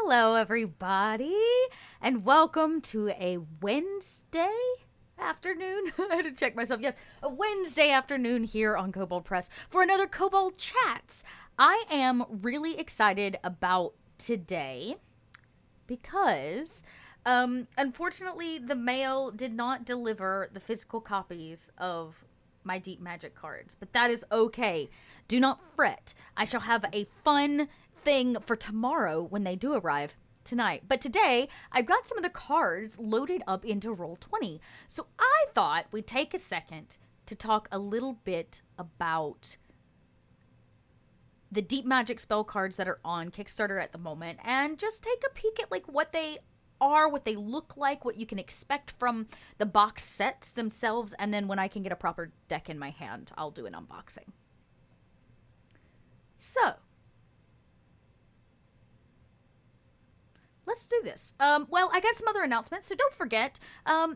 Hello, everybody, and welcome to a Wednesday afternoon. I had to check myself. Yes, a Wednesday afternoon here on Kobold Press for another Kobold Chats. I am really excited about today because, unfortunately, the mail did not deliver the physical copies of my Deep Magic cards, but that is okay. Do not fret. I shall have a fun thing for tomorrow when they do arrive tonight. But today, I've got some of the cards loaded up into Roll20. So I thought we'd take a second to talk a little bit about the Deep Magic spell cards that are on Kickstarter at the moment and just take a peek at like what they are, what they look like, what you can expect from the box sets themselves, and then when I can get a proper deck in my hand, I'll do an unboxing. So, let's do this. Well, I got some other announcements, so don't forget,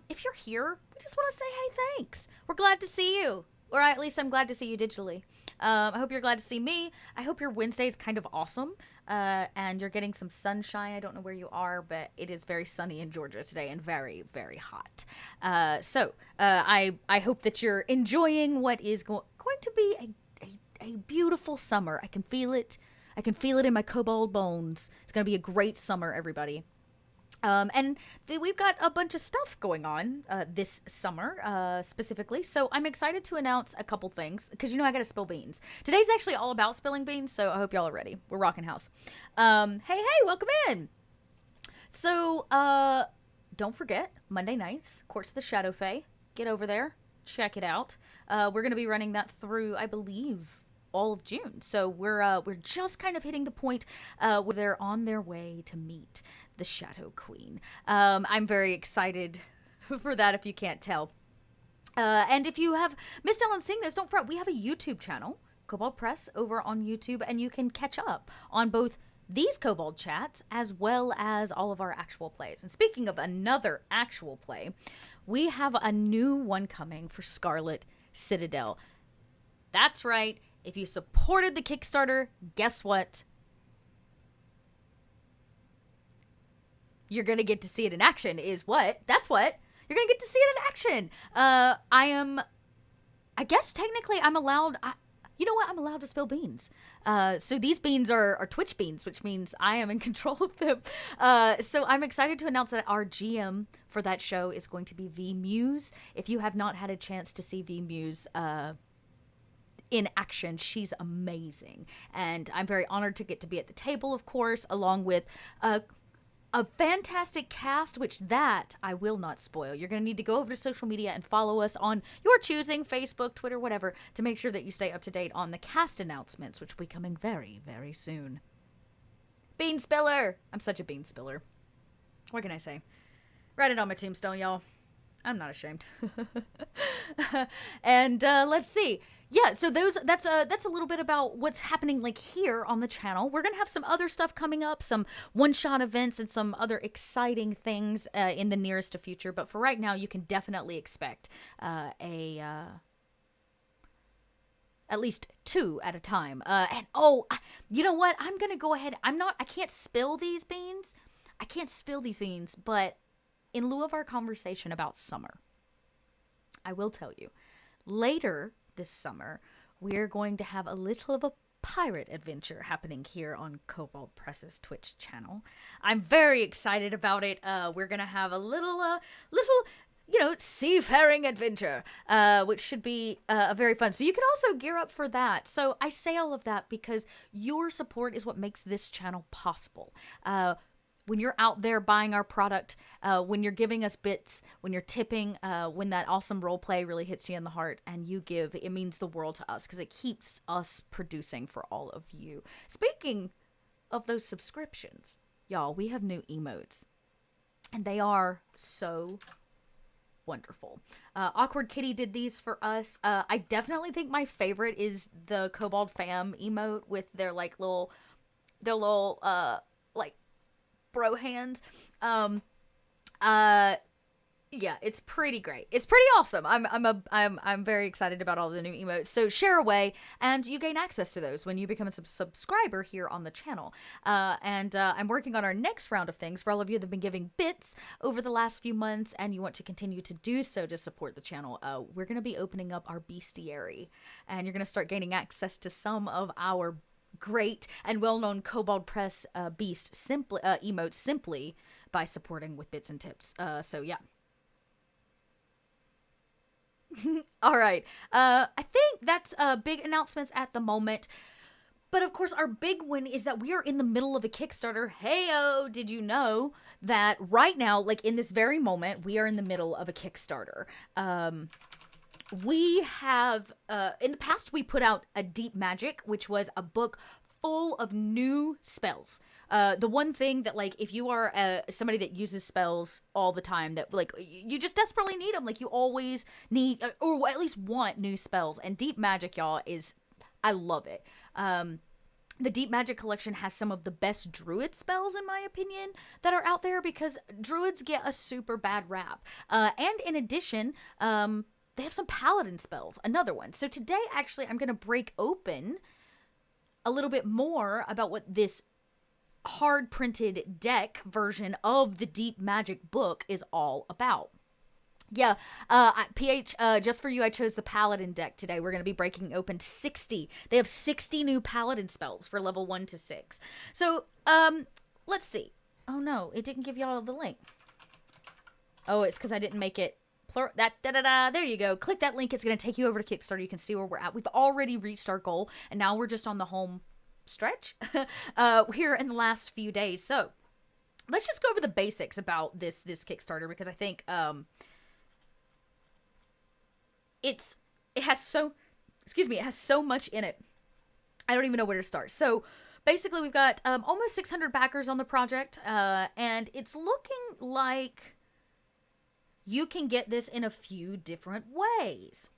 if you're here, we just want to say, hey, thanks. We're glad to see you. Or at least I'm glad to see you digitally. I hope you're glad to see me. I hope your Wednesday is kind of awesome, and you're getting some sunshine. I don't know where you are, but it is very sunny in Georgia today and very, very hot. So I hope that you're enjoying what is going to be a beautiful summer. I can feel it. I can feel it in my kobold bones. It's going to be a great summer, everybody. And we've got a bunch of stuff going on this summer, specifically. So I'm excited to announce a couple things, because you know I gotta spill beans. Today's actually all about spilling beans, so I hope y'all are ready. We're rocking house. Hey, welcome in! So, don't forget, Monday nights, Courts of the Shadow Fae. Get over there. Check it out. We're gonna be running that through, I believe, all of June. So we're just kind of hitting the point where they're on their way to meet the Shadow Queen. I'm very excited for that, if you can't tell. And if you have missed out on seeing those, don't fret. We have a YouTube channel, Kobold Press, over on YouTube, and you can catch up on both these Kobold Chats as well as all of our actual plays. And speaking of another actual play, we have a new one coming for Scarlet Citadel. That's right. If you supported the Kickstarter, guess what? You're going to get to see it in action is what? That's what. You're going to get to see it in action. I guess technically I'm allowed, you know what? I'm allowed to spill beans. So these beans are Twitch beans, which means I am in control of them. So I'm excited to announce that our GM for that show is going to be V Muse. If you have not had a chance to see V Muse, in action, she's amazing, and I'm very honored to get to be at the table, of course, along with a fantastic cast, which that I will not spoil. You're going to need to go over to social media and follow us on your choosing, Facebook, Twitter, whatever, to make sure that you stay up to date on the cast announcements, which will be coming very, very soon. Bean spiller! I'm such a bean spiller. What can I say? Write it on my tombstone, y'all. I'm not ashamed. And let's see. Yeah, so that's a little bit about what's happening like here on the channel. We're going to have some other stuff coming up, some one-shot events and some other exciting things in the nearest future. But for right now, you can definitely expect at least 2 at a time. And oh, you know what? I'm going to go ahead. I can't spill these beans. But in lieu of our conversation about summer, I will tell you, later this summer, we're going to have a little of a pirate adventure happening here on Kobold Press's Twitch channel. I'm very excited about it. We're going to have a little, seafaring adventure, which should be very fun. So you can also gear up for that. So I say all of that because your support is what makes this channel possible. When you're out there buying our product, when you're giving us bits, when you're tipping, when that awesome role play really hits you in the heart and you give, it means the world to us because it keeps us producing for all of you. Speaking of those subscriptions, y'all, we have new emotes and they are so wonderful. Awkward Kitty did these for us. I definitely think my favorite is the Kobold Fam emote with their little bro hands. Yeah, it's pretty great. It's pretty awesome. I'm very excited about all the new emotes. So share away, and you gain access to those when you become a subscriber here on the channel. And I'm working on our next round of things for all of you that have been giving bits over the last few months, and you want to continue to do so to support the channel. We're gonna be opening up our bestiary, and you're gonna start gaining access to some of our great and well-known Kobold Press beast emotes simply by supporting with bits and tips. So yeah. All right. I think that's big announcements at the moment. But of course, our big one is that we are in the middle of a Kickstarter. Heyo, did you know that right now, like in this very moment, we are in the middle of a Kickstarter? We have, in the past, we put out a Deep Magic, which was a book full of new spells. The one thing that, like, if you are somebody that uses spells all the time, that, like, you just desperately need them. Like, you always need, or at least want new spells. And Deep Magic, y'all, I love it. The Deep Magic collection has some of the best druid spells, in my opinion, that are out there, because druids get a super bad rap. And in addition, they have some paladin spells, another one. So today, actually, I'm going to break open a little bit more about what this hard printed deck version of the Deep Magic book is all about. Yeah, PH, just for you, I chose the Paladin deck today. We're going to be breaking open 60. They have 60 new Paladin spells for level 1 to 6. So, let's see. Oh no, it didn't give y'all the link. Oh, it's because I didn't make it plural. There you go. Click that link. It's going to take you over to Kickstarter. You can see where we're at. We've already reached our goal, and now we're just on the home stretch here in the last few days. So, let's just go over the basics about this Kickstarter, because I think, it has so much in it. I don't even know where to start. So basically we've got almost 600 backers on the project, and it's looking like you can get this in a few different ways.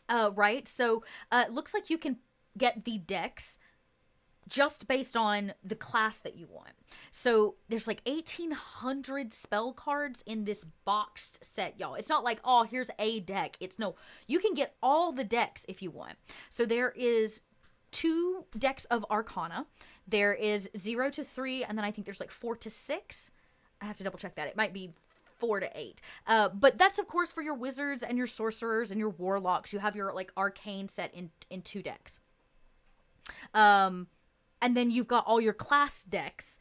Right? So it looks like you can get the decks just based on the class that you want. So there's like 1,800 spell cards in this boxed set, y'all. It's not like, oh, here's a deck. It's no, you can get all the decks if you want. So there is 2 decks of Arcana. There is 0 to 3, and then I think there's like 4 to 6. I have to double check that. It might be 4 to 8. But that's, of course, for your wizards and your sorcerers and your warlocks. You have your like arcane set in 2 decks. And then you've got all your class decks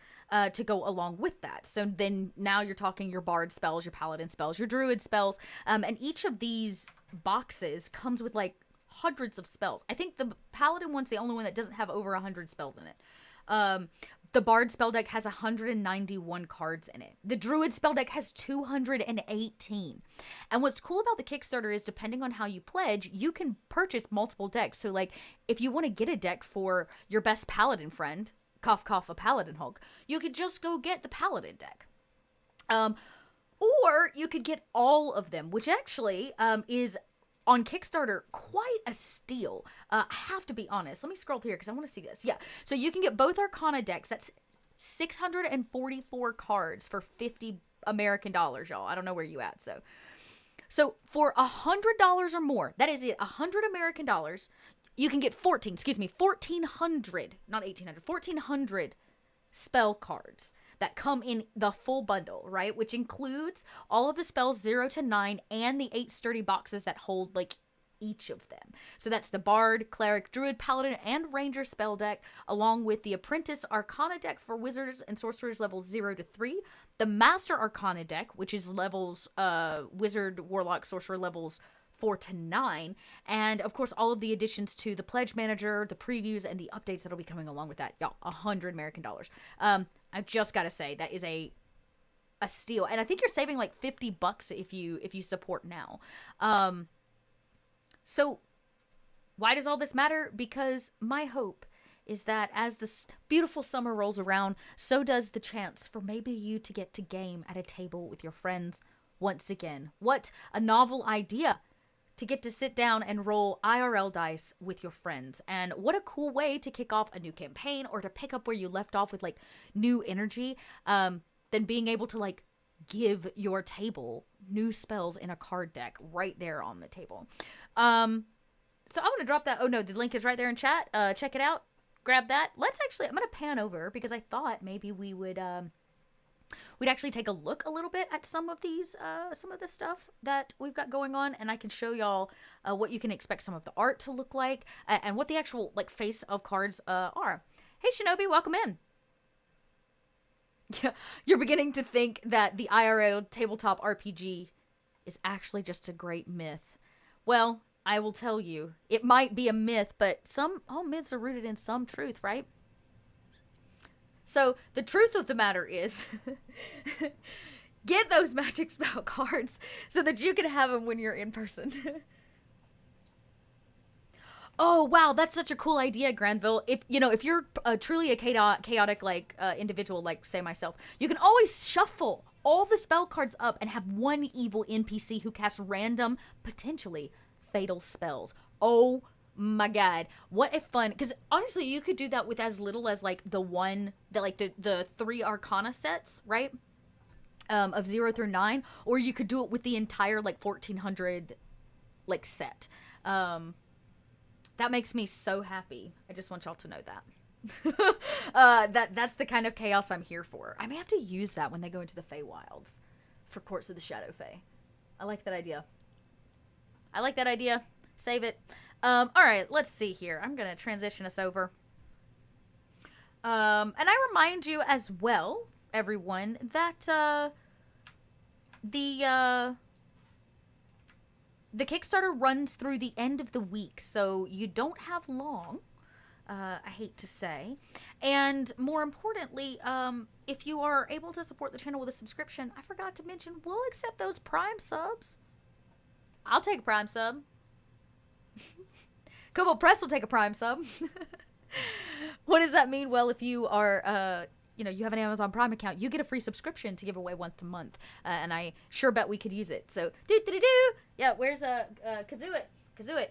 to go along with that. So then now you're talking your bard spells, your paladin spells, your druid spells. And each of these boxes comes with like hundreds of spells. I think the paladin one's the only one that doesn't have over 100 spells in it. The bard spell deck has 191 cards in it. The druid spell deck has 218. And what's cool about the Kickstarter is, depending on how you pledge, you can purchase multiple decks. So like, if you want to get a deck for your best paladin friend, cough cough, a paladin hog, you could just go get the paladin deck. Or you could get all of them, which actually is on Kickstarter quite a steal. I have to be honest. Let me scroll through here because I want to see this. Yeah, so you can get both Arcana decks. That's 644 cards for $50 American dollars, y'all. I don't know where you at. So for $100 or more, that is it, 100 American dollars, you can get 1,400, not 1,800, 1,400 spell cards that come in the full bundle, right? Which includes all of the spells 0 to 9 and the 8 sturdy boxes that hold like each of them. So that's the Bard, Cleric, Druid, Paladin, and Ranger spell deck, along with the Apprentice Arcana deck for Wizards and Sorcerers levels 0 to 3, the Master Arcana deck, which is levels Wizard, Warlock, Sorcerer levels 4 to 9, and of course all of the additions to the Pledge Manager, the previews, and the updates that'll be coming along with that. Y'all, 100 American dollars. I just gotta say, that is a steal, and I think you're saving like $50 if you support now. So why does all this matter? Because my hope is that as this beautiful summer rolls around, so does the chance for maybe you to get to game at a table with your friends once again. What a novel idea to get to sit down and roll IRL dice with your friends. And what a cool way to kick off a new campaign, or to pick up where you left off with like new energy, than being able to like give your table new spells in a card deck right there on the table. So I'm going to drop that. Oh, no, the link is right there in chat. Check it out. Grab that. Let's actually, I'm going to pan over because I thought maybe we would, we'd actually take a look a little bit at some of these, some of the stuff that we've got going on. And I can show y'all what you can expect some of the art to look like and what the actual, like, face of cards are. Hey, Shinobi, welcome in. Yeah, you're beginning to think that the IRL tabletop RPG is actually just a great myth. Well, I will tell you, it might be a myth, but all myths are rooted in some truth, right? So the truth of the matter is, get those magic spell cards so that you can have them when you're in person. Oh, wow, that's such a cool idea, Granville. If you're truly a chaotic like individual, like say myself, you can always shuffle all the spell cards up and have one evil NPC who casts random, potentially fatal spells. Oh my god, what a fun, because honestly you could do that with as little as like the 3 Arcana sets, right, of 0 through 9, or you could do it with the entire like 1400 like set. That makes me so happy. I just want y'all to know that. That's the kind of chaos I'm here for. I may have to use that when they go into the Feywilds for Courts of the Shadow Fae. I like that idea. Save it. All right, let's see here. I'm going to transition us over. And I remind you as well, everyone, that the Kickstarter runs through the end of the week, so you don't have long, I hate to say. And more importantly, if you are able to support the channel with a subscription, I forgot to mention, we'll accept those Prime subs. I'll take a Prime sub. Kobold Press will take a Prime sub. What does that mean? Well, if you are, you have an Amazon Prime account, you get a free subscription to give away once a month. And I sure bet we could use it. So, do-do-do-do. Yeah, where's Kazuit? Kazuit.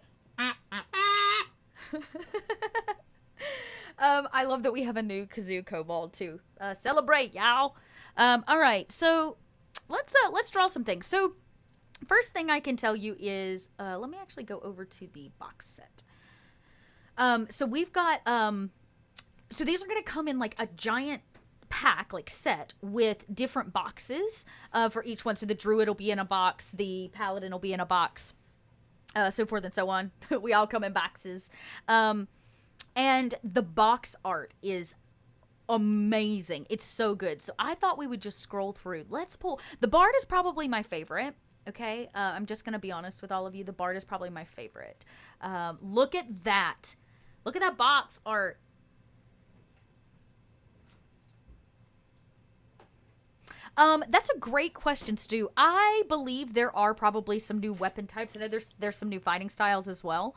I love that we have a new kazoo kobold too. Celebrate, y'all. All right, so let's draw some things. So first thing I can tell you is, let me actually go over to the box set. So we've got, so these are going to come in like a giant pack, like set, with different boxes for each one. So the druid will be in a box, the paladin will be in a box, so forth and so on. We all come in boxes. And the box art is amazing. It's so good. So I thought we would just scroll through. Let's pull. The Bard is probably my favorite. Okay, I'm just going to be honest with all of you. The Bard is probably my favorite. Look at that. Look at that box art. That's a great question, Stu. I believe there are probably some new weapon types. I know there's some new fighting styles as well.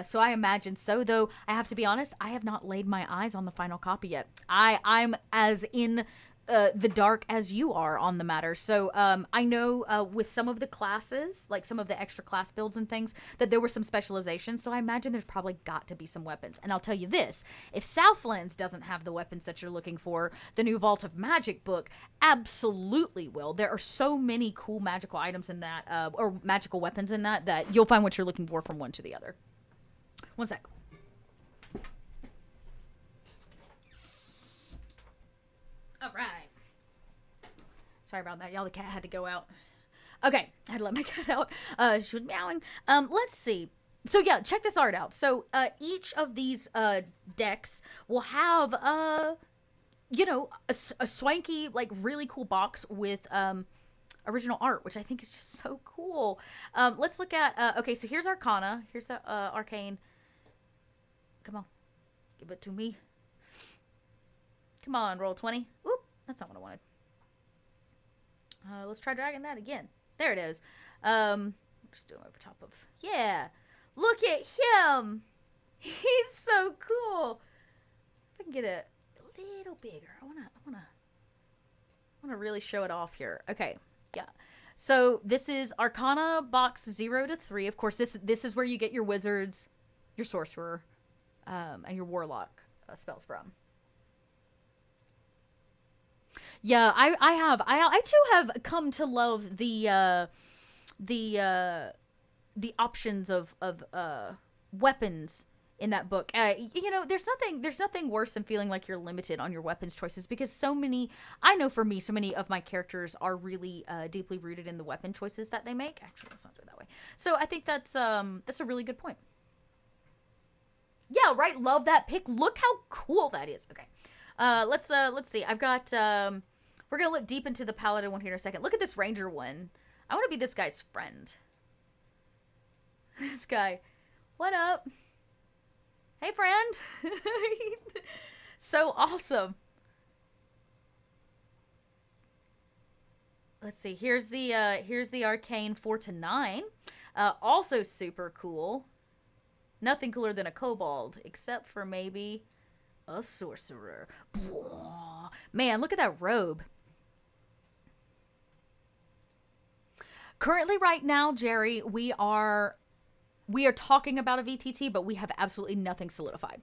So I imagine so, though I have to be honest, I have not laid my eyes on the final copy yet. I'm as in the dark as you are on the matter. So I know with some of the classes, like some of the extra class builds and things, that there were some specializations. So I imagine there's probably got to be some weapons. And I'll tell you this, if Southlands doesn't have the weapons that you're looking for, the new Vault of Magic book absolutely will. There are so many cool magical items in that, or magical weapons in that you'll find what you're looking for from one to the other. One sec. All right. Sorry about that, y'all. The cat had to go out. Okay, I had to let my cat out. She was meowing. Let's see. So yeah, check this art out. So each of these decks will have a swanky, like really cool box with original art, which I think is just so cool. Let's look at. Okay, so here's Arcana. Here's the Arcane. Come on, give it to me. Come on, roll 20. Oop, that's not what I wanted. Let's try dragging that again. There it is. Just do him over top of. Yeah, look at him. He's so cool. If I can get it a little bigger, I wanna really show it off here. Okay, yeah. So this is Arcana box 0 to 3. Of course, this is where you get your wizards, your sorcerer, and your warlock spells from. Yeah, I have. I too have come to love the the options of weapons in that book. You know, there's nothing worse than feeling like you're limited on your weapons choices, because so many, I know for me, so many of my characters are really deeply rooted in the weapon choices that they make. Actually, let's not do it that way. So I think that's a really good point. Yeah, right. Love that pick. Look how cool that is. Okay. Let's see. I've got we're gonna look deep into the paladin one here in a second. Look at this ranger one. I want to be this guy's friend. This guy. What up? Hey, friend. So awesome. Let's see. Here's the arcane 4 to 9. Also super cool. Nothing cooler than a kobold, except for maybe a sorcerer. Man, look at that robe. Currently, right now, Jerry, we are talking about a VTT, but we have absolutely nothing solidified.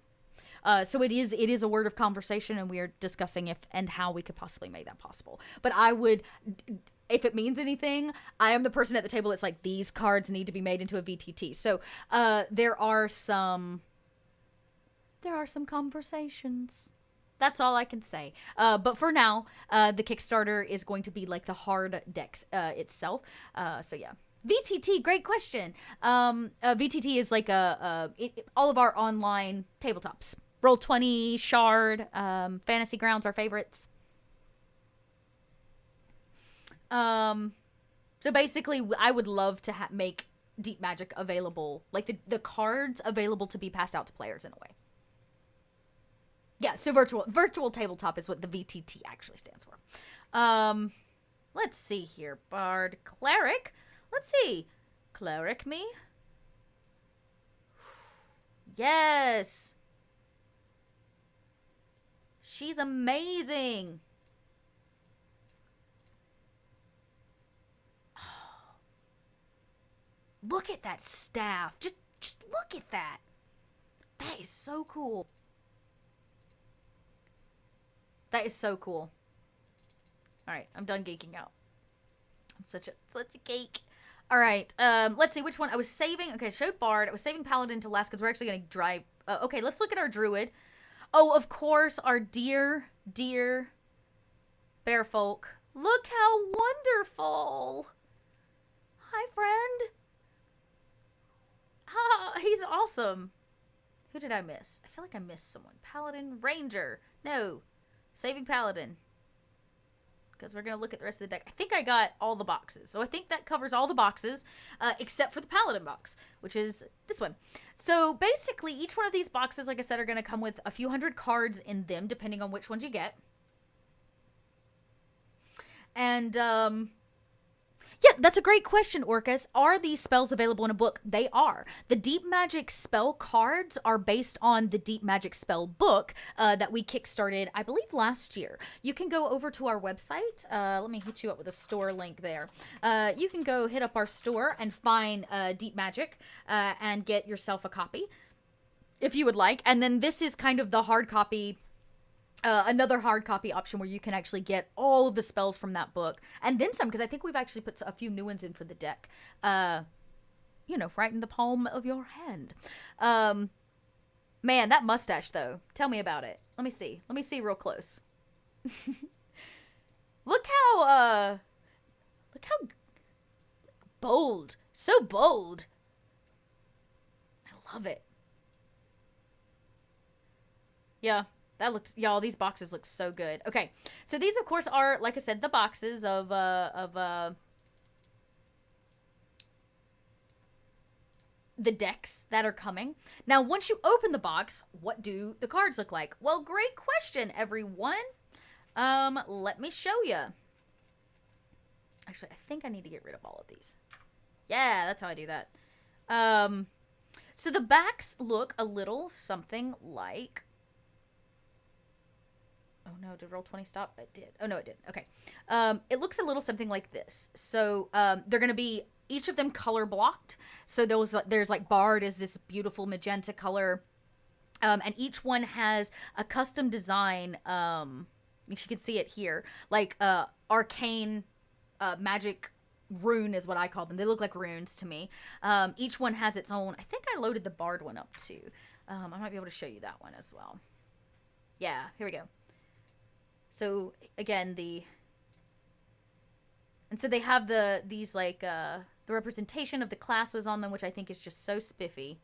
So it is a word of conversation, and we are discussing if and how we could possibly make that possible. But I would, if it means anything, I am the person at the table that's like, these cards need to be made into a VTT. So there are some conversations. That's all I can say. But for now, the Kickstarter is going to be like the hard decks itself. So yeah. VTT, great question. VTT is like all of our online tabletops. Roll20, Shard, Fantasy Grounds, our favorites. So basically, I would love to make Deep Magic available, like the cards available to be passed out to players in a way. Yeah, so virtual tabletop is what the VTT actually stands for. Let's see here. Bard, Cleric. Let's see. Cleric me. Yes. She's amazing. Look at that staff. Just look at that. That is so cool. That is so cool. All right, I'm done geeking out. I'm such a geek. All right, let's see which one I was saving. Okay, showed Bard. I was saving Paladin to last because we're actually going to drive. Okay, let's look at our Druid. Oh, of course, our dear bear folk. Look how wonderful. Hi, friend. Ah, he's awesome. Who did I miss? I feel like I missed someone. Paladin, Ranger. No, saving Paladin. Because we're going to look at the rest of the deck. I think I got all the boxes. So I think that covers all the boxes, except for the Paladin box, which is this one. So basically, each one of these boxes, like I said, are going to come with a few hundred cards in them, depending on which ones you get. And, yeah, that's a great question, Orcus. Are these spells available in a book? They are. The Deep Magic spell cards are based on the Deep Magic spell book that we kickstarted, I believe, last year. You can go over to our website. Let me hit you up with a store link there. You can go hit up our store and find Deep Magic and get yourself a copy if you would like. And then this is kind of the hard copy. Another hard copy option where you can actually get all of the spells from that book. And then some, because I think we've actually put a few new ones in for the deck. You know, right in the palm of your hand. Man, that mustache, though. Tell me about it. Let me see. Let me see real close. Look how bold. So bold. I love it. Yeah. That looks, y'all, these boxes look so good. Okay, so these, of course, are, like I said, the boxes of the decks that are coming. Now, once you open the box, what do the cards look like? Well, great question, everyone. Let me show you. Actually, I think I need to get rid of all of these. Yeah, that's how I do that. So the backs look a little something like... Oh no, did Roll20 stop? It did. Oh no, it did. Okay. It looks a little something like this. So they're going to be, each of them color blocked. So there's like Bard is this beautiful magenta color. And each one has a custom design You can see it here. Like, arcane magic rune is what I call them. They look like runes to me. Each one has its own. I think I loaded the bard one up too. I might be able to show you that one as well. Yeah, here we go. So again, and so they have these like the representation of the classes on them, which I think is just so spiffy.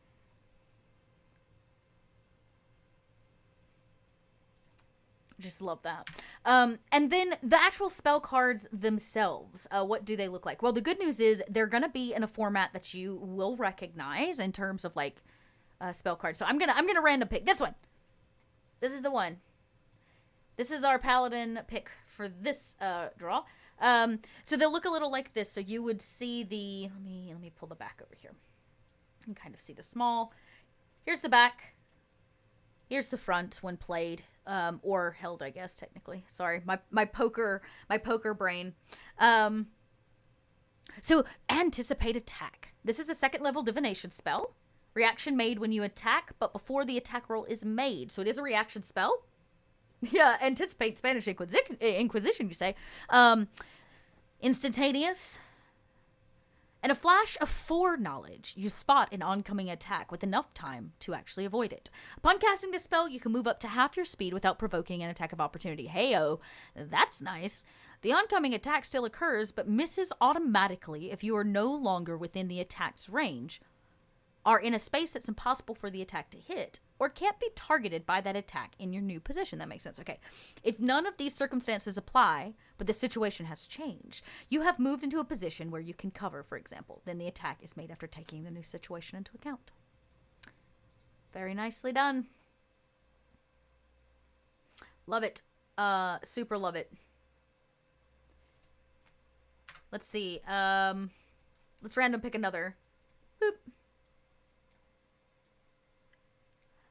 Just love that. And then the actual spell cards themselves, what do they look like? Well, the good news is they're going to be in a format that you will recognize in terms of like spell cards. So I'm gonna random pick this one. This is the one. This is our paladin pick for this draw. So they'll look a little like this. So you would see the, let me pull the back over here. You can kind of see the small. Here's the back. Here's the front when played, or held, I guess, technically. Sorry, my poker brain. So anticipate attack. This is a 2nd level divination spell. Reaction made when you attack, but before the attack roll is made. So it is a reaction spell. Yeah, anticipate Spanish Inquisition, you say. Instantaneous. And a flash of foreknowledge. You spot an oncoming attack with enough time to actually avoid it. Upon casting this spell, you can move up to half your speed without provoking an attack of opportunity. Hey-oh, that's nice. The oncoming attack still occurs, but misses automatically if you are no longer within the attack's range, are in a space that's impossible for the attack to hit, or can't be targeted by that attack in your new position. That makes sense. Okay. If none of these circumstances apply, but the situation has changed, you have moved into a position where you can cover, for example. Then the attack is made after taking the new situation into account. Very nicely done. Love it. Super love it. Let's see. Let's random pick another. Boop.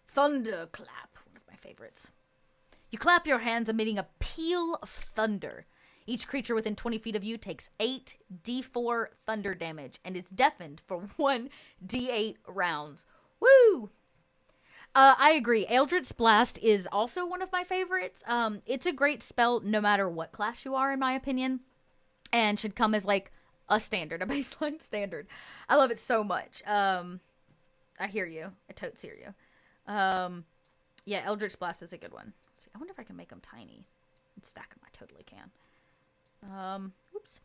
Thunderclap, one of my favorites. You clap your hands, emitting a peal of thunder. Each creature within 20 feet of you takes 8d4 thunder damage and is deafened for 1d8 rounds. Woo! I agree. Eldritch Blast is also one of my favorites. It's a great spell no matter what class you are, in my opinion, and should come as like a standard, a baseline standard. I love it so much. I hear you. I totes hear you. Yeah, Eldritch Blast is a good one. Let's see. I wonder if I can make them tiny and stack them. I totally can. Oops.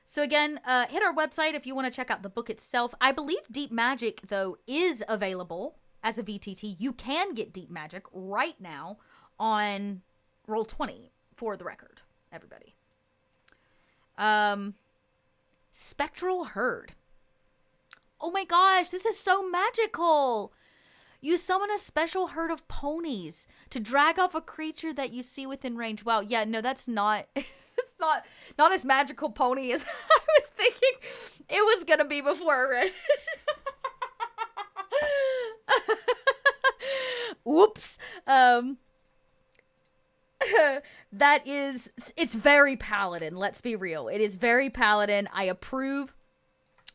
So again, hit our website if you want to check out the book itself. I believe Deep Magic, though, is available as a VTT. You can get Deep Magic right now on Roll20, for the record, everybody. Spectral Herd. Oh my gosh, this is so magical! You summon a special herd of ponies to drag off a creature that you see within range. Wow, yeah, no, that's not, it's not as magical pony as I was thinking it was gonna be before I read it. Oops. It's very paladin, let's be real. It is very paladin. I approve.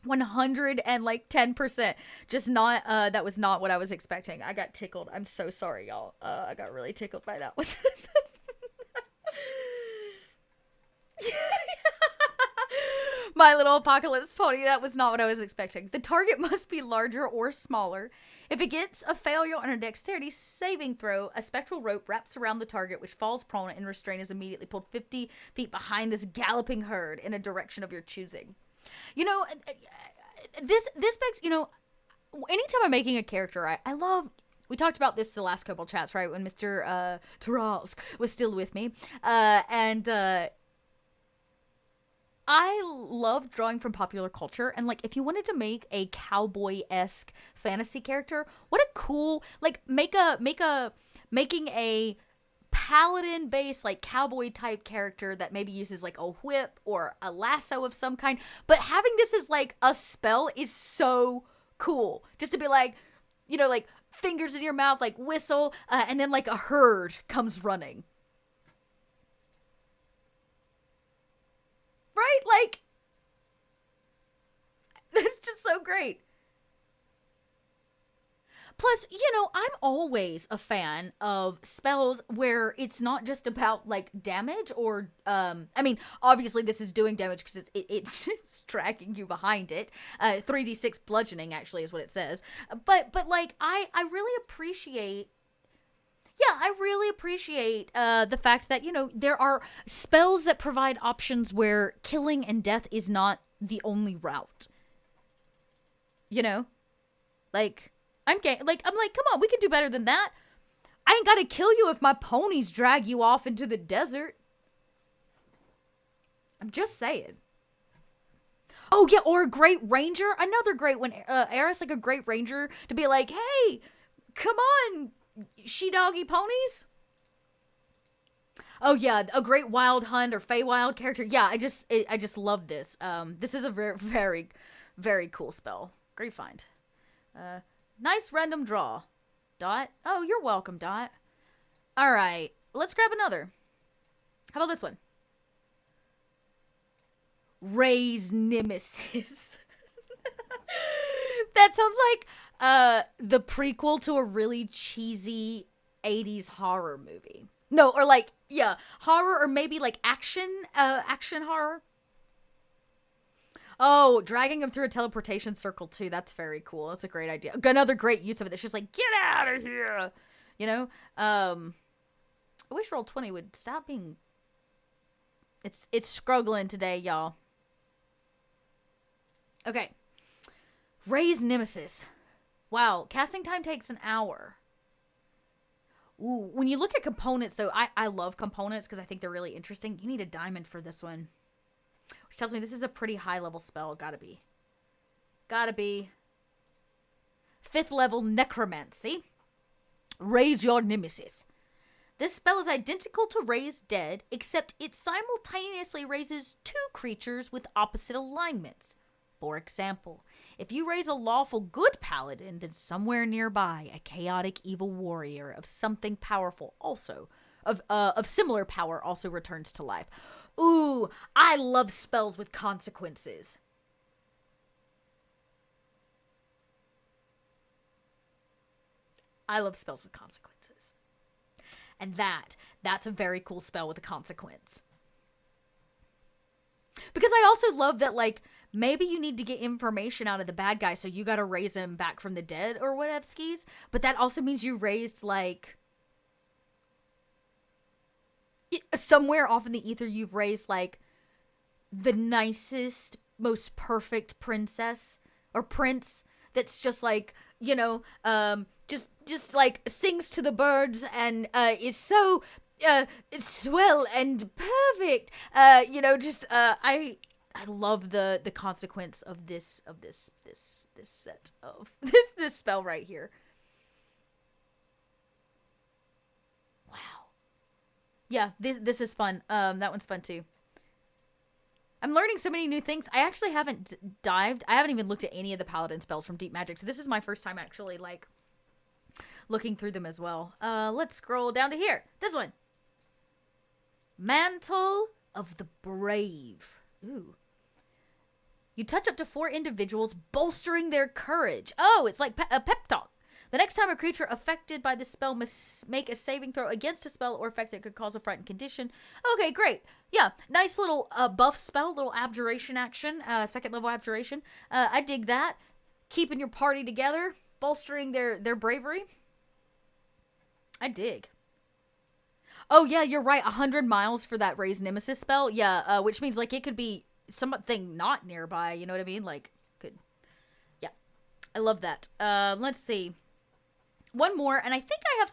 110%. Just not, that was not what I was expecting. I got tickled. I'm so sorry, y'all. I got really tickled by that one. My Little Apocalypse Pony, that was not what I was expecting. The target must be larger or smaller. If it gets a failure on a dexterity saving throw, a spectral rope wraps around the target, which falls prone, and restraint is immediately pulled 50 feet behind this galloping herd in a direction of your choosing. You know, this begs, you know, anytime I'm making a character, I love, we talked about this the last Kobold chats, right, when Mr. Tarask was still with me, and I love drawing from popular culture, and, like, if you wanted to make a cowboy-esque fantasy character, what a cool, like, making a paladin-based, like, cowboy-type character that maybe uses, like, a whip or a lasso of some kind, but having this as, like, a spell is so cool. Just to be like, you know, like, fingers in your mouth, like, whistle, and then, like, a herd comes running. Right? Like, that's just so great. Plus, I'm always a fan of spells where it's not just about like damage or I mean, obviously this is doing damage because it's it's dragging you behind it. 3d6 bludgeoning actually is what it says. But like I really appreciate the fact that, there are spells that provide options where killing and death is not the only route. Like, I'm like, come on, we can do better than that. I ain't gotta kill you if my ponies drag you off into the desert. I'm just saying. Oh, yeah, or a great ranger. Another great one. Eris, like a great ranger to be like, hey, come on, she-doggy ponies. Oh, yeah, a great wild hunt or Feywild character. Yeah, I just love this. This is a very, very, very cool spell. Great find. Nice random draw. Dot. Oh, you're welcome, Dot. All right, let's grab another. How about this one? Raise Nemesis. That sounds like the prequel to a really cheesy 80s horror movie. No, or like, yeah, horror or maybe like action horror. Oh, dragging him through a teleportation circle too. That's very cool. That's a great idea. Another great use of it. It's just like, get out of here. I wish Roll20 would stop being... It's struggling today, y'all. Okay. Raise Nemesis. Wow, casting time takes an hour. Ooh, when you look at components, though, I love components because I think they're really interesting. You need a diamond for this one. Which tells me this is a pretty high-level spell. Gotta be. 5th level Necromancy. Raise your Nemesis. This spell is identical to Raise Dead, except it simultaneously raises 2 creatures with opposite alignments. For example, if you raise a lawful good paladin, then somewhere nearby a chaotic evil warrior of something powerful also, of similar power also returns to life. Ooh, I love spells with consequences. I love spells with consequences. And that's a very cool spell with a consequence. Because I also love that, like, maybe you need to get information out of the bad guy, so you gotta raise him back from the dead or whatever skis. But that also means you raised, like... somewhere off in the ether, you've raised, like, the nicest, most perfect princess or prince that's just, like, just like, sings to the birds and is so swell and perfect. I love the consequence of this set of this spell right here. Wow. Yeah, this is fun. That one's fun too. I'm learning so many new things. I actually haven't dived. I haven't even looked at any of the paladin spells from Deep Magic, so this is my first time actually, like, looking through them as well. Let's scroll down to here. This one. Mantle of the Brave. Ooh. You touch up to 4 individuals, bolstering their courage. Oh, it's like a pep talk. The next time a creature affected by this spell must make a saving throw against a spell or effect that could cause a frightened condition. Okay, great. Yeah, nice little buff spell, little abjuration action, 2nd level abjuration. I dig that. Keeping your party together, bolstering their bravery. I dig. Oh, yeah, you're right. 100 miles for that Raise Nemesis spell. Yeah, which means, like, it could be something not nearby. You know what I mean? Like, good. Yeah. I love that. Let's see. One more, and I think I have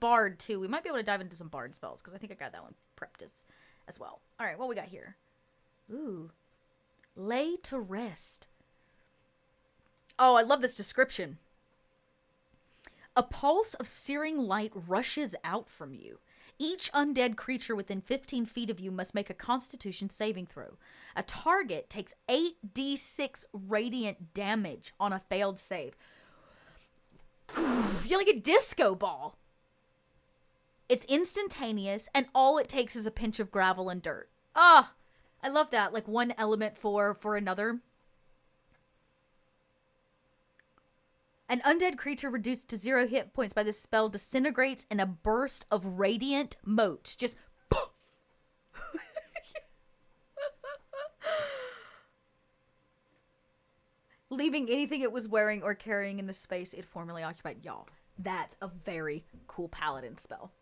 Bard, too. We might be able to dive into some Bard spells, because I think I got that one prepped as well. All right, what we got here? Ooh. Lay to Rest. Oh, I love this description. A pulse of searing light rushes out from you. Each undead creature within 15 feet of you must make a Constitution saving throw. A target takes 8d6 radiant damage on a failed save. You're like a disco ball. It's instantaneous, and all it takes is a pinch of gravel and dirt. Ah, I love that. Like, one element for another. An undead creature reduced to 0 hit points by this spell disintegrates in a burst of radiant motes. Just leaving anything it was wearing or carrying in the space it formerly occupied. Y'all, that's a very cool paladin spell.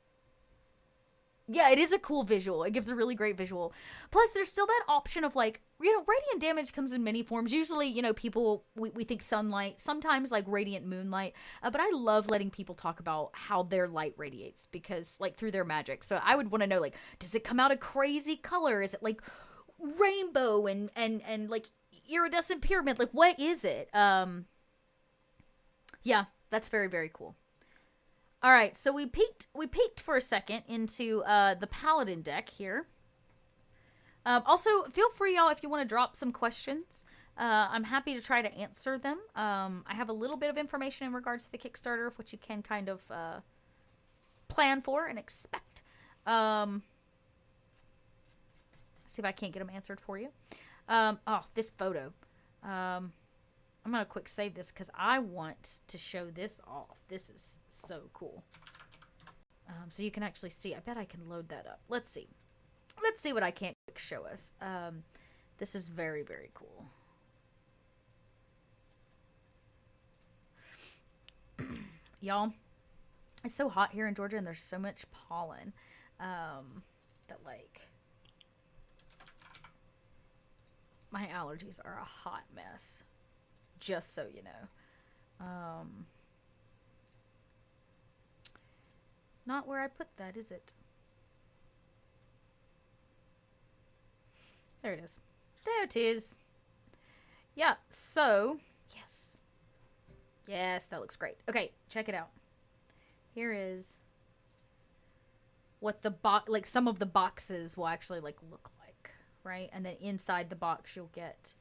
Yeah, it is a cool visual. It gives a really great visual. Plus, there's still that option of, like, you know, radiant damage comes in many forms. Usually, you know, people, we think sunlight, sometimes, like, radiant moonlight. But I love letting people talk about how their light radiates because, like, through their magic. So I would want to know, like, does it come out a crazy color? Is it, like, rainbow and like, iridescent pyramid? Like, what is it? Yeah, that's very, very cool. All right, so we peeked for a second into the Paladin deck here. Also, feel free, y'all, if you want to drop some questions. I'm happy to try to answer them. I have a little bit of information in regards to the Kickstarter of what you can kind of plan for and expect. See if I can't get them answered for you. Oh, this photo. I'm going to quick save this because I want to show this off. This is so cool. So you can actually see. I bet I can load that up. Let's see. Let's see what I can't show us. This is very, very cool. Y'all, it's so hot here in Georgia and there's so much pollen that, like, my allergies are a hot mess. Just so you know. Not where I put that, is it? There it is. There it is. Yeah, so, yes. Yes, that looks great. Okay, check it out. Here is what the like some of the boxes will actually, like, look like, right? And then inside the box you'll get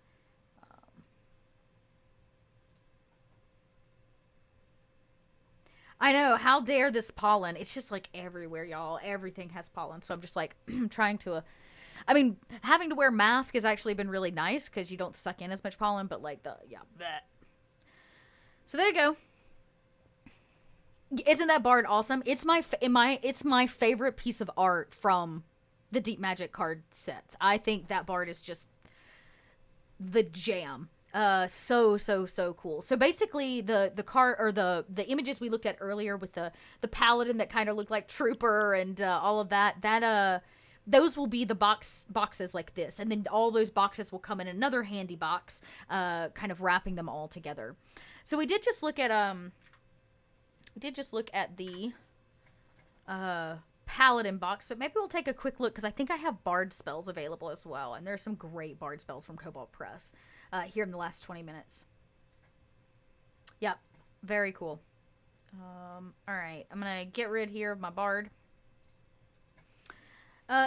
I know, how dare this pollen. It's just, like, everywhere, y'all. Everything has pollen. So I'm just, like, trying to, I mean, having to wear mask has actually been really nice because you don't suck in as much pollen, but, like, yeah, bleh. So there you go. Isn't that bard awesome? It's my favorite piece of art from the Deep Magic card sets. I think that bard is just the jam. So cool. So basically the card or the images we looked at earlier with the paladin that kind of looked like trooper and all of that those will be the boxes like this, and then all those boxes will come in another handy box, kind of wrapping them all together. So we did just look at the paladin box, but maybe we'll take a quick look because I think I have bard spells available as well, and there's some great bard spells from Kobold Press here in the last 20 minutes. Yeah, very cool. All right, I'm gonna get rid here of my bard.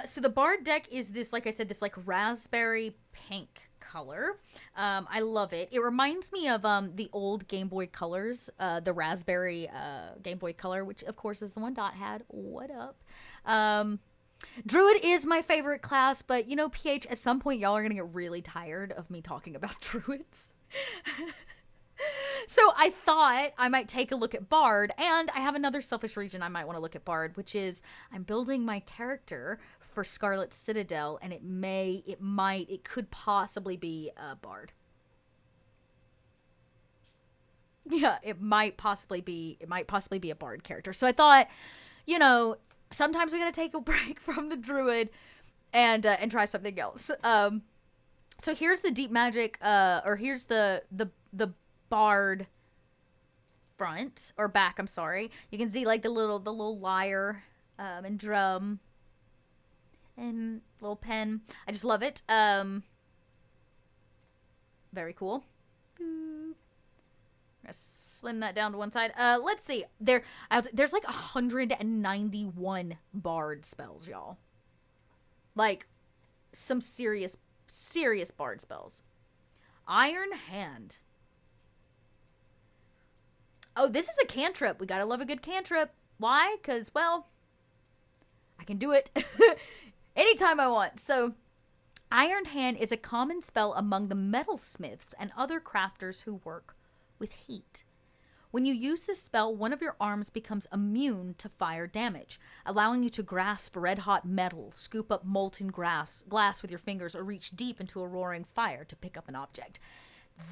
So the bard deck is this, like I said, this, like, raspberry pink color. I love it. It reminds me of the old Game Boy Colors, the raspberry Game Boy Color, which of course is the one Dot had. What up? Druid is my favorite class, but, you know, PH, at some point y'all are gonna get really tired of me talking about druids. So I thought I might take a look at Bard, and I have another selfish reason I might want to look at Bard, which is I'm building my character for Scarlet Citadel, and it could possibly be a Bard. Yeah, it might possibly be a Bard character. So I thought, you know, sometimes we gotta take a break from the Druid and try something else. So here's the Deep Magic, or here's the Bard front or back. I'm sorry. You can see, like, the little lyre and drum and little pen. I just love it. Very cool. I'm gonna slim that down to one side. Let's see. There's like 191 Bard spells, y'all. Like, some serious Bard spells. Iron Hand. Oh, this is a cantrip. We gotta love a good cantrip. Why? Because, well, I can do it anytime I want. So, Iron Hand is a common spell among the metalsmiths and other crafters who work with heat. When you use this spell, one of your arms becomes immune to fire damage, allowing you to grasp red-hot metal, scoop up molten glass with your fingers, or reach deep into a roaring fire to pick up an object.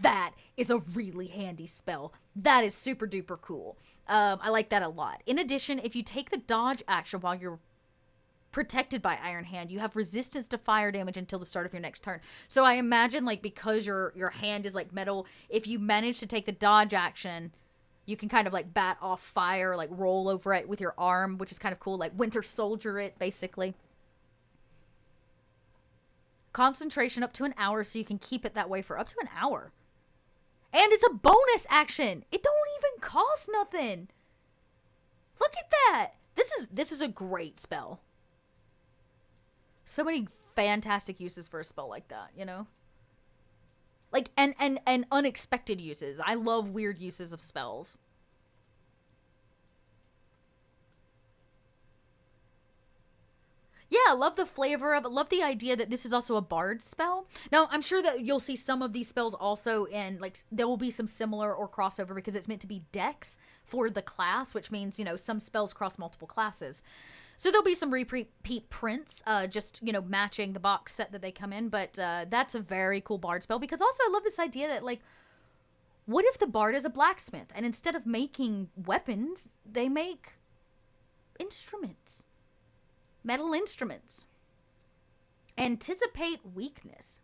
That is a really handy spell. That is super duper cool. I like that a lot. In addition, if you take the dodge action while you're protected by Iron Hand, you have resistance to fire damage until the start of your next turn. So I imagine, like, because your hand is like metal, if you manage to take the dodge action, you can kind of like bat off fire, like roll over it with your arm, which is kind of cool, like Winter Soldier it, basically. Concentration up to an hour, so you can keep it that way for up to an hour. And it's a bonus action. It don't even cost nothing. Look at that. This is a great spell. So many fantastic uses for a spell like that, you know? Like, and unexpected uses. I love weird uses of spells. Yeah, I love the flavor of it. Love the idea that this is also a bard spell. Now, I'm sure that you'll see some of these spells also in, like, there will be some similar or crossover because it's meant to be dex for the class, which means, you know, some spells cross multiple classes. So there'll be some repeat prints, just, you know, matching the box set that they come in. But that's a very cool bard spell because also I love this idea that, like, what if the bard is a blacksmith and instead of making weapons, they make instruments? Metal instruments. Anticipate weakness.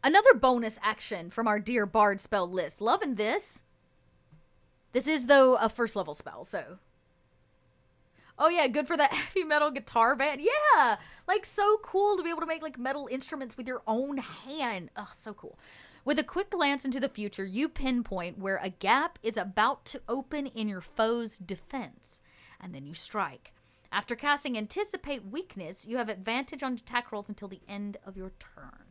Another bonus action from our dear bard spell list. Loving this. This is, though, a first level spell, so... Oh yeah, good for that heavy metal guitar band. Yeah, like so cool to be able to make like metal instruments with your own hand. Oh, so cool. With a quick glance into the future, you pinpoint where a gap is about to open in your foe's defense, and then you strike. After casting Anticipate Weakness, you have advantage on attack rolls until the end of your turn.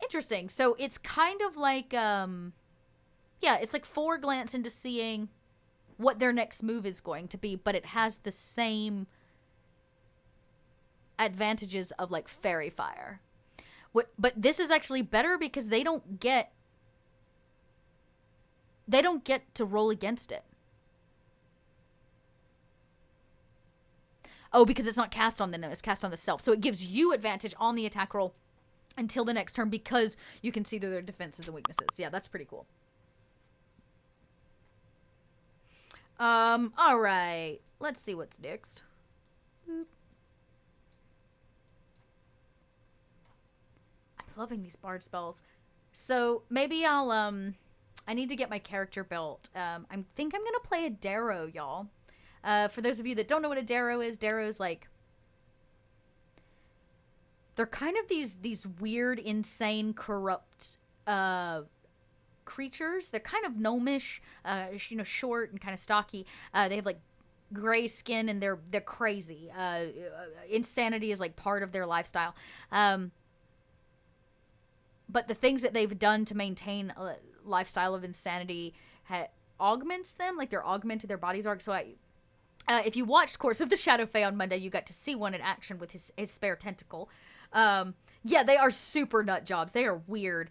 Interesting. So it's kind of like, yeah, it's like foreglance into seeing what their next move is going to be, but it has the same advantages of like fairy fire. But this is actually better because they don't get to roll against it. Oh, because it's not cast on them, it's cast on the self. So it gives you advantage on the attack roll until the next turn because you can see their defenses and weaknesses. Yeah, that's pretty cool. All right. Let's see what's next. Boop. I'm loving these bard spells. So maybe I'll, I need to get my character built. I think I'm gonna play a Darrow, y'all. For those of you that don't know what a Darrow is, Darrow's like, they're kind of these weird, insane, corrupt, creatures. They're kind of gnomish, you know, short and kind of stocky. They have like gray skin and they're crazy. Insanity is like part of their lifestyle. But the things that they've done to maintain a lifestyle of insanity augments them, like they're augmented, their bodies are. So if you watched Course of the Shadow Fae on Monday, you got to see one in action with his spare tentacle. Yeah, they are super nut jobs. They are weird.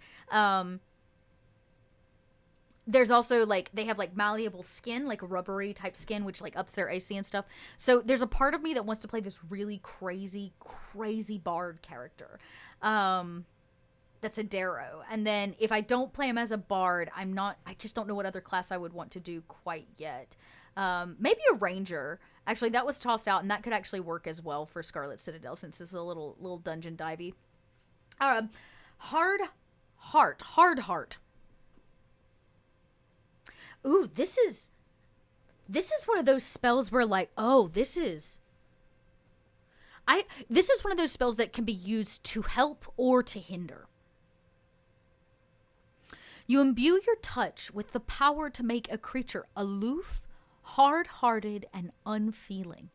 There's also, like, they have, like, malleable skin, like, rubbery type skin, which, like, ups their AC and stuff. So there's a part of me that wants to play this really crazy, crazy bard character. That's a Darrow. And then if I don't play him as a bard, I just don't know what other class I would want to do quite yet. Maybe a ranger. Actually, that was tossed out, and that could actually work as well for Scarlet Citadel, since it's a little dungeon divey. Hard Heart. Ooh, this is one of those spells where, like, oh, this is one of those spells that can be used to help or to hinder. You imbue your touch with the power to make a creature aloof, hard-hearted, and unfeeling.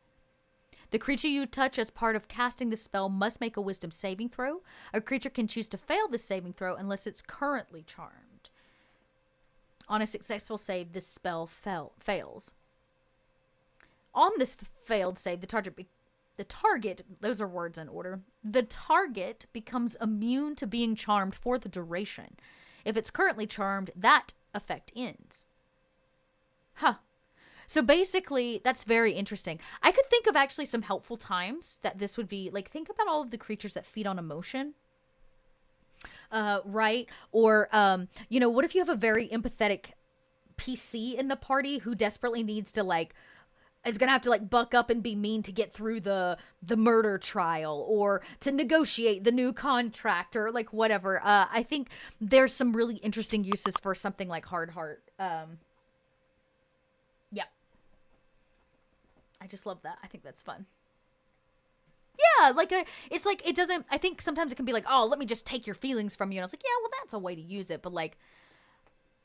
The creature you touch as part of casting the spell must make a wisdom saving throw. A creature can choose to fail the saving throw unless it's currently charmed. On a successful save, this spell fails. On this failed save, the target, those are words in order, the target becomes immune to being charmed for the duration. If it's currently charmed, that effect ends. Huh. So basically, that's very interesting. I could think of actually some helpful times that this would be, like, think about all of the creatures that feed on emotion. Right? Or, what if you have a very empathetic PC in the party who desperately needs to, like, is gonna have to, like, buck up and be mean to get through the murder trial, or to negotiate the new contract, or, like, whatever. I think there's some really interesting uses for something like Hard Heart. Yeah. I just love that. I think that's fun. Yeah, like, it's like, it doesn't, I think sometimes it can be like, oh, let me just take your feelings from you. And I was like, yeah, well, that's a way to use it. But, like,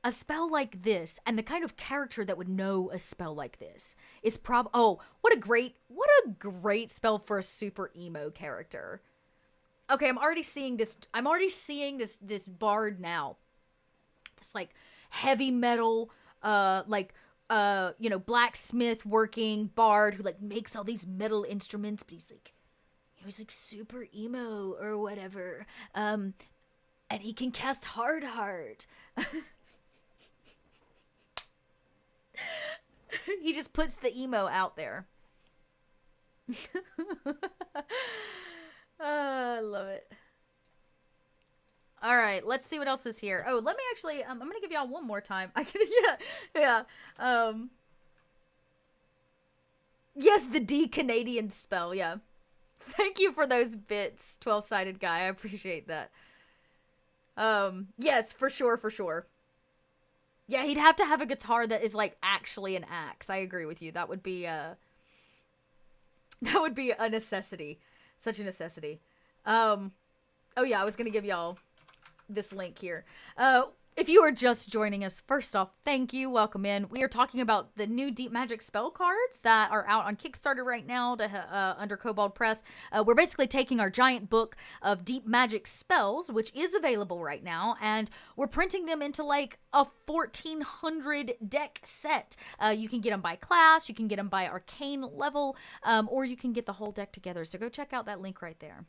a spell like this, and the kind of character that would know a spell like this is what a great spell for a super emo character. Okay, I'm already seeing this bard now. This, like, heavy metal, blacksmith working bard who, like, makes all these metal instruments, but he's like super emo or whatever. And he can cast Hard Heart. He just puts the emo out there. I love it. All right, let's see what else is here. Oh, let me actually, I'm going to give y'all one more time. Yeah. Yes, the D-Canadian spell, yeah. Thank you for those bits, 12-sided guy. I appreciate that. Yes, for sure. Yeah, he'd have to have a guitar that is, like, actually an axe. I agree with you. That would be a necessity. Such a necessity. Oh yeah, I was gonna give y'all this link here. If you are just joining us, first off, thank you. Welcome in. We are talking about the new Deep Magic spell cards that are out on Kickstarter right now under Kobold Press. We're basically taking our giant book of Deep Magic spells, which is available right now, and we're printing them into, like, a 1,400 deck set. You can get them by class, you can get them by arcane level, or you can get the whole deck together. So go check out that link right there.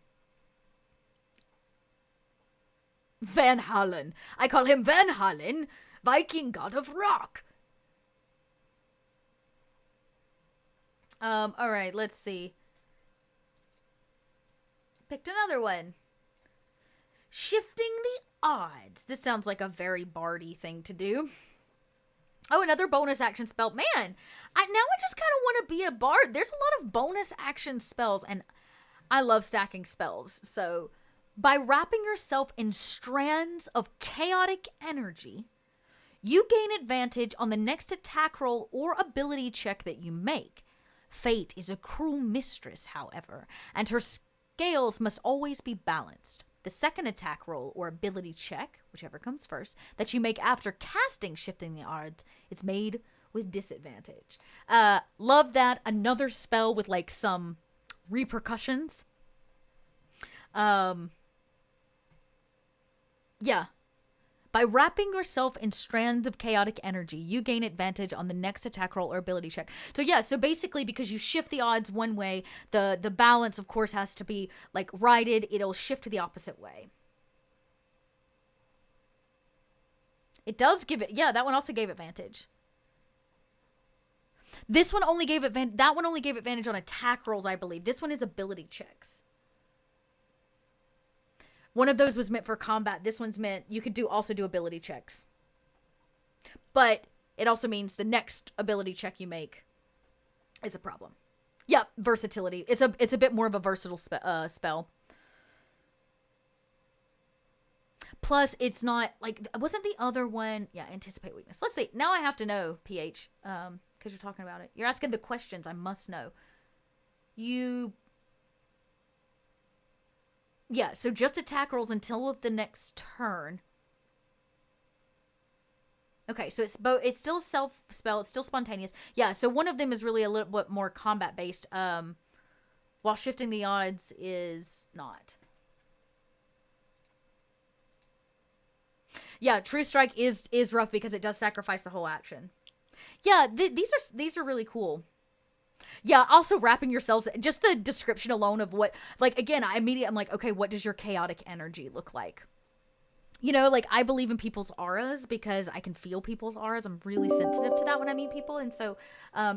Van Halen. I call him Van Halen, Viking god of rock. All right, let's see. Picked another one. Shifting the odds. This sounds like a very bardy thing to do. Oh, another bonus action spell. Man, now I just kind of want to be a bard. There's a lot of bonus action spells, and I love stacking spells, so by wrapping yourself in strands of chaotic energy, you gain advantage on the next attack roll or ability check that you make. Fate is a cruel mistress, however, and her scales must always be balanced. The second attack roll or ability check, whichever comes first, that you make after casting Shifting the Odds is made with disadvantage. Love that. Another spell with, like, some repercussions. Yeah. By wrapping yourself in strands of chaotic energy, you gain advantage on the next attack roll or ability check. So yeah, so basically because you shift the odds one way, the balance, of course, has to be, like, righted. It'll shift to the opposite way. It does give it, yeah, that one also gave advantage. This one only gave advantage, that one only gave advantage on attack rolls, I believe. This one is ability checks. One of those was meant for combat. This one's meant, you could also do ability checks. But it also means the next ability check you make is a problem. Yep, versatility. It's a bit more of a versatile spell. Plus, it's not, like, wasn't the other one, yeah, anticipate weakness. Let's see. Now I have to know, PH, because you're talking about it. You're asking the questions. I must know. Yeah, so just attack rolls until of the next turn. Okay, so it's still self-spell. It's still spontaneous. Yeah, so one of them is really a little bit more combat-based, while Shifting the Odds is not. Yeah, True Strike is rough because it does sacrifice the whole action. Yeah, these are really cool. Yeah, also wrapping yourselves, just the description alone of what, like, again, I'm like, okay, what does your chaotic energy look like? you know, like, I believe in people's auras because I can feel people's auras. I'm really sensitive to that when I meet people. And so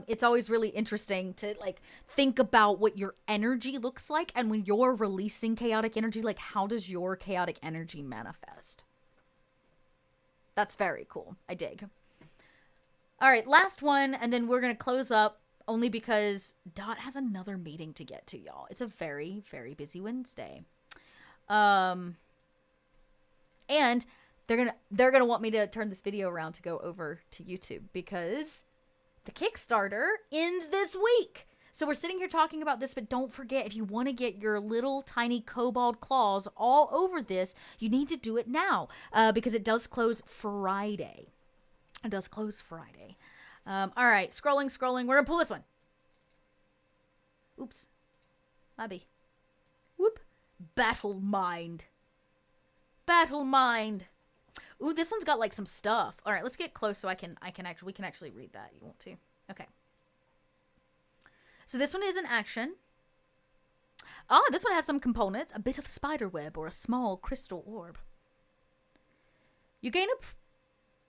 it's always really interesting to, like, think about what your energy looks like. And when you're releasing chaotic energy, like, how does your chaotic energy manifest? That's very cool. I dig. All right, last one. And then we're going to close up only because Dot has another meeting to get to, y'all. It's a very, very busy Wednesday. And they're gonna want me to turn this video around to go over to YouTube because the Kickstarter ends this week. So we're sitting here talking about this, but don't forget, if you want to get your little tiny kobold claws all over this, you need to do it now because it does close Friday. It does close Friday. All right, scrolling. We're gonna pull this one. Oops, maybe. Whoop. Battle Mind. Ooh, this one's got like some stuff. All right, let's get close so we can actually read that. You want to? Okay. So this one is an action. This one has some components: a bit of spider web or a small crystal orb. You gain a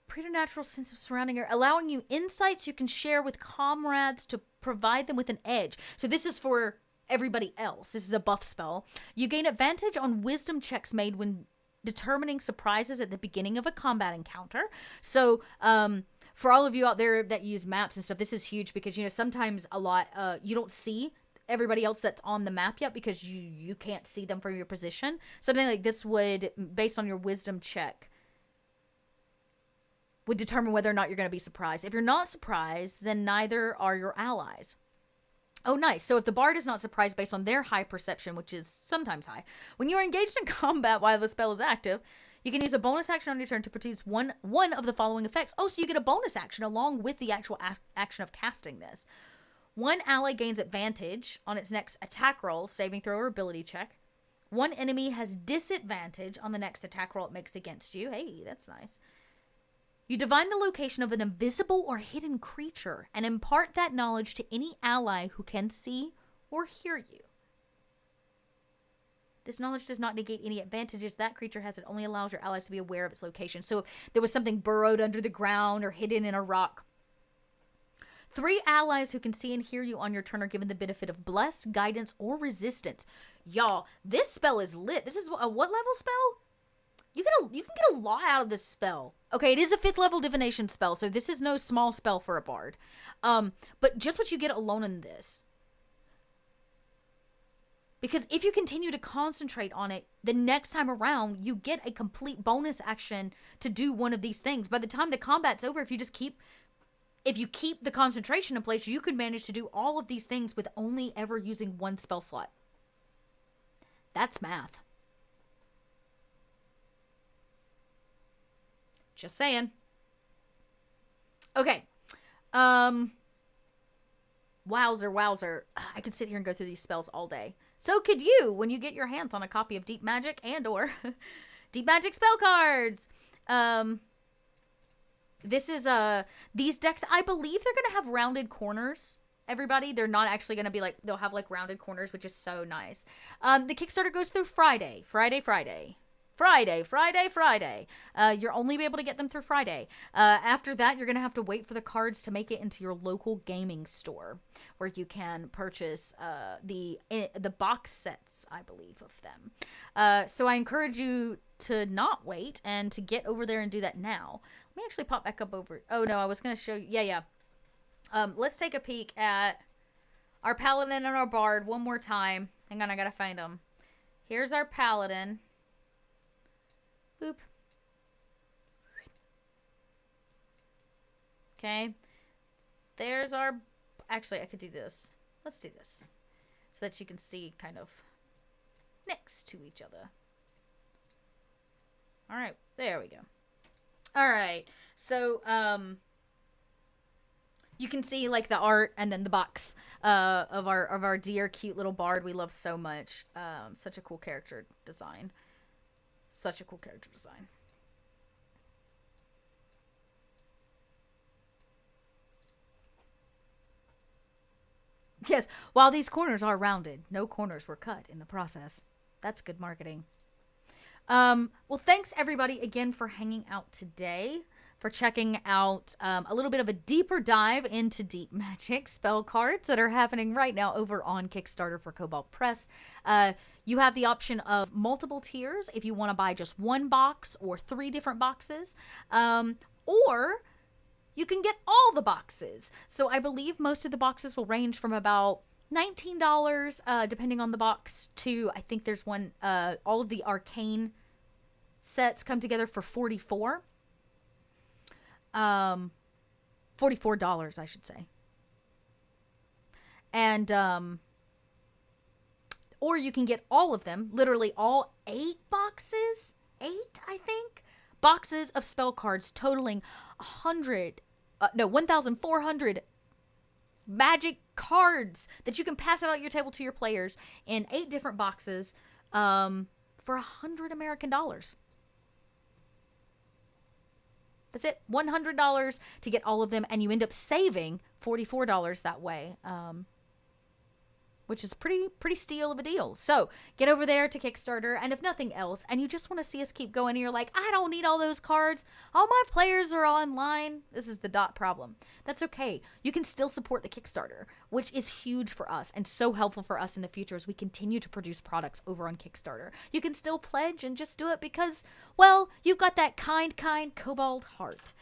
preternatural sense of surrounding area, allowing you insights you can share with comrades to provide them with an edge. So this is for everybody else. This is a buff spell. You gain advantage on wisdom checks made when determining surprises at the beginning of a combat encounter. So for all of you out there that use maps and stuff, this is huge because, you know, sometimes a lot you don't see everybody else that's on the map yet because you can't see them from your position. Something like this would, based on your wisdom check, would determine whether or not you're going to be surprised. If you're not surprised, then neither are your allies. Oh, nice. So if the bard is not surprised based on their high perception, which is sometimes high, when you are engaged in combat while the spell is active, you can use a bonus action on your turn to produce one of the following effects. Oh, so you get a bonus action along with the actual action of casting this. One ally gains advantage on its next attack roll, saving throw, or ability check. One enemy has disadvantage on the next attack roll it makes against you. Hey, that's nice. You divine the location of an invisible or hidden creature and impart that knowledge to any ally who can see or hear you. This knowledge does not negate any advantages that creature has. It only allows your allies to be aware of its location. So if there was something burrowed under the ground or hidden in a rock. 3 allies who can see and hear you on your turn are given the benefit of bless, guidance, or resistance. Y'all, this spell is lit. This is a what level spell? You can get a lot out of this spell. Okay, it is a 5th level divination spell, so this is no small spell for a bard. But just what you get alone in this. Because if you continue to concentrate on it, the next time around, you get a complete bonus action to do one of these things. By the time the combat's over, if you keep the concentration in place, you could manage to do all of these things with only ever using 1 spell slot. That's math. Just saying. Okay. Wowzer. I could sit here and go through these spells all day. So could you when you get your hands on a copy of Deep Magic and or Deep Magic spell cards. This is these decks, I believe they're going to have rounded corners. Everybody, they're not actually going to be like, they'll have like rounded corners, which is so nice. The Kickstarter goes through Friday. You'll only be able to get them through Friday. After that, you're going to have to wait for the cards to make it into your local gaming store where you can purchase the box sets, I believe, of them. So I encourage you to not wait and to get over there and do that now. Let me actually pop back up over. Oh, no, I was going to show you. Yeah. Let's take a peek at our paladin and our bard one more time. Hang on, I got to find them. Here's our paladin. Boop. Okay. There's our... Actually, I could do this. Let's do this. So that you can see kind of next to each other. Alright. There we go. Alright. So, you can see like the art and then the box of our dear cute little bard we love so much. Such a cool character design. Yes, while these corners are rounded, no corners were cut in the process. That's good marketing. Well, thanks everybody again for hanging out today, for checking out a little bit of a deeper dive into deep magic spell cards that are happening right now over on Kickstarter for Kobold Press. You have the option of multiple tiers if you want to buy just one box or 3 different boxes, or you can get all the boxes. So I believe most of the boxes will range from about $19, depending on the box, to I think there's one, all of the arcane sets come together for $44. $44, I should say. And, or you can get all of them, literally all 8 boxes, 8, I think, boxes of spell cards totaling 1,400 magic cards that you can pass out at your table to your players in 8 different boxes, for $100 American dollars. That's it. $100 to get all of them, and you end up saving $44 that way, which is pretty steal of a deal. So get over there to Kickstarter, and if nothing else, and you just want to see us keep going, and you're like, I don't need all those cards. All my players are online. This is the dot problem. That's okay. You can still support the Kickstarter, which is huge for us and so helpful for us in the future as we continue to produce products over on Kickstarter. You can still pledge and just do it because, well, you've got that kind kobold heart.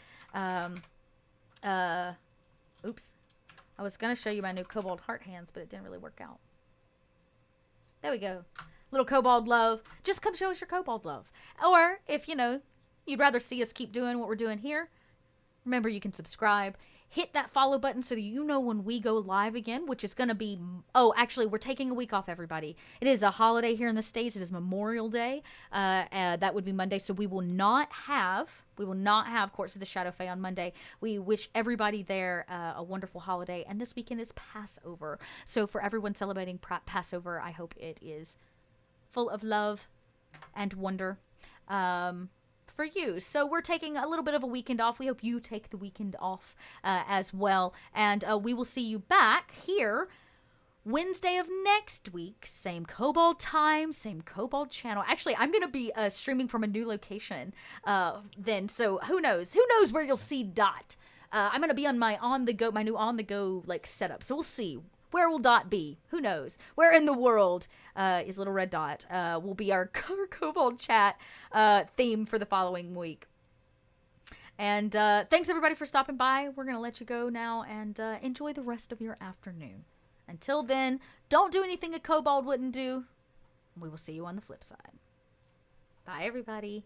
Oops. I was going to show you my new kobold heart hands, but it didn't really work out. There we go. Little kobold love. Just come show us your kobold love. Or if, you'd rather see us keep doing what we're doing here, remember you can subscribe. Hit that follow button so that you know when we go live again, which is going to be... Oh, actually, we're taking a week off, everybody. It is a holiday here in the States. It is Memorial Day. That would be Monday. So we will not have Courts of the Shadowfey on Monday. We wish everybody there a wonderful holiday. And this weekend is Passover. So for everyone celebrating Passover, I hope it is full of love and wonder. For you. So we're taking a little bit of a weekend off. We hope you take the weekend off as well. And we will see you back here Wednesday of next week. Same Kobold time, same Kobold channel. Actually, I'm going to be streaming from a new location then. So who knows? Who knows where you'll see Dot? I'm going to be on my new on-the-go like setup. So we'll see. Where will Dot be? Who knows? Where in the world is Little Red Dot? Will be our Kobold chat theme for the following week. And thanks everybody for stopping by. We're going to let you go now and enjoy the rest of your afternoon. Until then, don't do anything a kobold wouldn't do. We will see you on the flip side. Bye everybody.